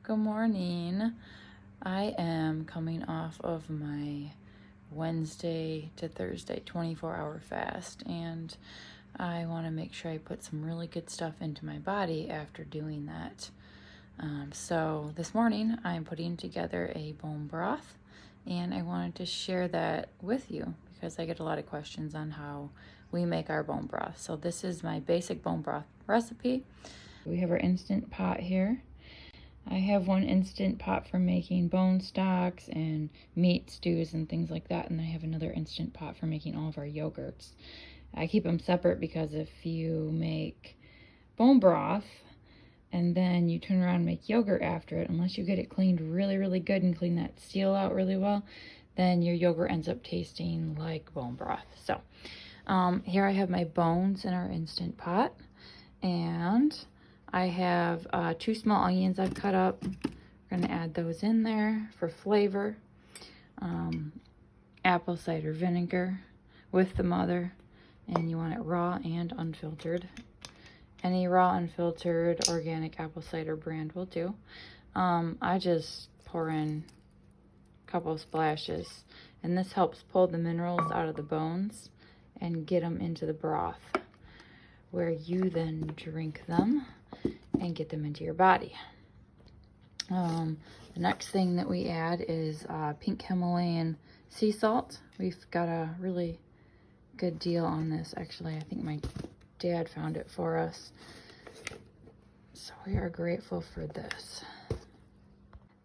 Good morning. I am coming off of my Wednesday to Thursday 24-hour fast, and I want to make sure I put some really good stuff into my body after doing that. So this morning I'm putting together a bone broth, and I wanted to share that with you because I get a lot of questions on how we make our bone broth. So this is my basic bone broth recipe. We have our instant pot here. I have one instant pot for making bone stocks and meat stews and things like that, and then I have another instant pot for making all of our yogurts. I keep them separate because if you make bone broth and then you turn around and make yogurt after it, unless you get it cleaned really, really good and clean that seal out really well, then your yogurt ends up tasting like bone broth. So here I have my bones in our instant pot, and I have 2 small onions I've cut up. We're gonna add those in there for flavor. Apple cider vinegar with the mother, and you want it raw and unfiltered. Any raw, unfiltered, organic apple cider brand will do. I just pour in a couple of splashes, and this helps pull the minerals out of the bones and get them into the broth, where you then drink them and get them into your body. The next thing that we add is pink Himalayan sea salt. We've got a really good deal on this, actually. I think my dad found it for us, so we are grateful for this.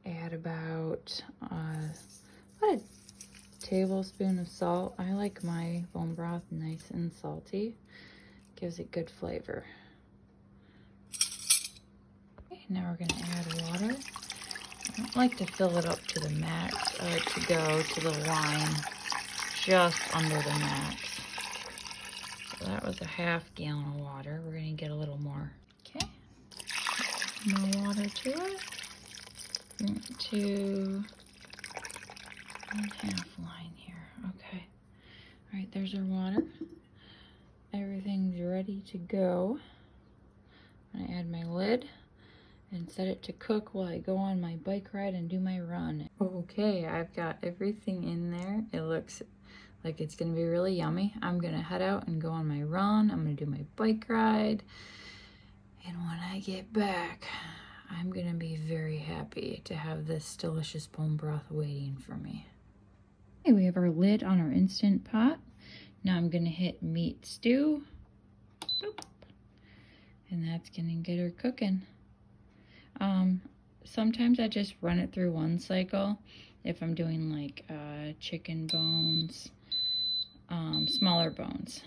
Add about a tablespoon of salt. I like my bone broth nice and salty. Gives it good flavor. Now we're going to add water. I don't like to fill it up to the max. I like to go to the line just under the max. So that was a ½ gallon of water. We're going to get a little more. Okay. More water to it. To 1/2 line here. Okay. All right, there's our water. Everything's ready to go. I'm going to add my lid and set it to cook while I go on my bike ride and do my run. Okay, I've got everything in there. It looks like it's gonna be really yummy. I'm gonna head out and go on my run. I'm gonna do my bike ride. And when I get back, I'm gonna be very happy to have this delicious bone broth waiting for me. Okay, we have our lid on our Instant Pot. Now I'm gonna hit meat stew. Boop. And that's gonna get her cooking. Sometimes I just run it through one cycle if I'm doing like chicken bones, smaller bones.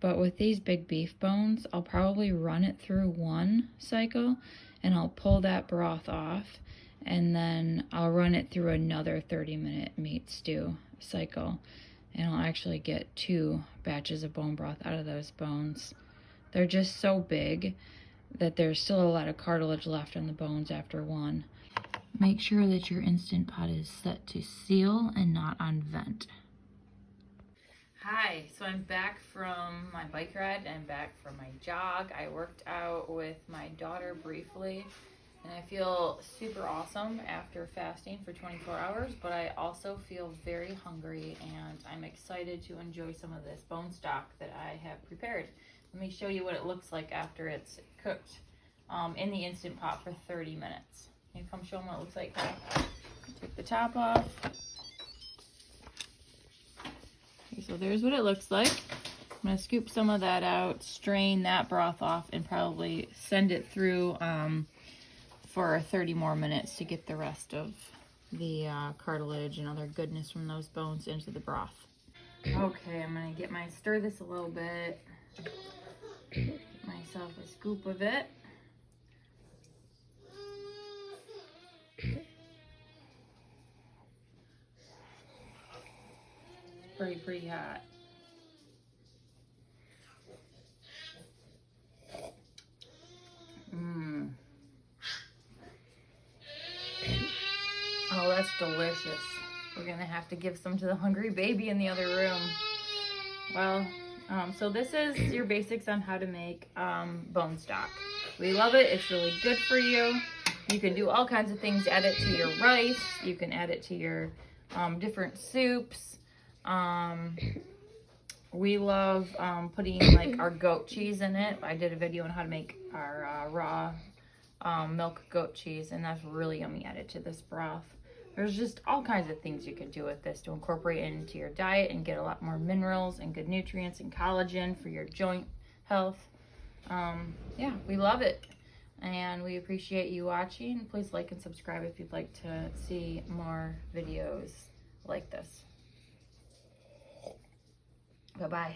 But with these big beef bones, I'll probably run it through one cycle and I'll pull that broth off, and then I'll run it through another 30-minute meat stew cycle, and I'll actually get 2 batches of bone broth out of those bones. They're just so big that there's still a lot of cartilage left on the bones after one. Make sure that your Instant Pot is set to seal and not on vent. Hi, so I'm back from my bike ride and back from my jog. I worked out with my daughter briefly, and I feel super awesome after fasting for 24 hours, but I also feel very hungry, and I'm excited to enjoy some of this bone stock that I have prepared. Let me show you what it looks like after it's cooked in the Instant Pot for 30 minutes. Can you come show them what it looks like? Take the top off. Okay, so there's what it looks like. I'm going to scoop some of that out, strain that broth off, and probably send it through for 30 more minutes to get the rest of the cartilage and other goodness from those bones into the broth. Okay, I'm going to stir this a little bit. Get myself a scoop of it. It's pretty hot. Oh, that's delicious. We're gonna have to give some to the hungry baby in the other room. Well, so this is your basics on how to make bone stock. We love it. It's really good for you. You can do all kinds of things. Add it to your rice. You can add it to your different soups. We love putting like our goat cheese in it. I did a video on how to make our raw milk goat cheese, and that's really yummy added to this broth. There's just all kinds of things you can do with this to incorporate it into your diet and get a lot more minerals and good nutrients and collagen for your joint health. Yeah, we love it. And we appreciate you watching. Please like and subscribe if you'd like to see more videos like this. Bye-bye.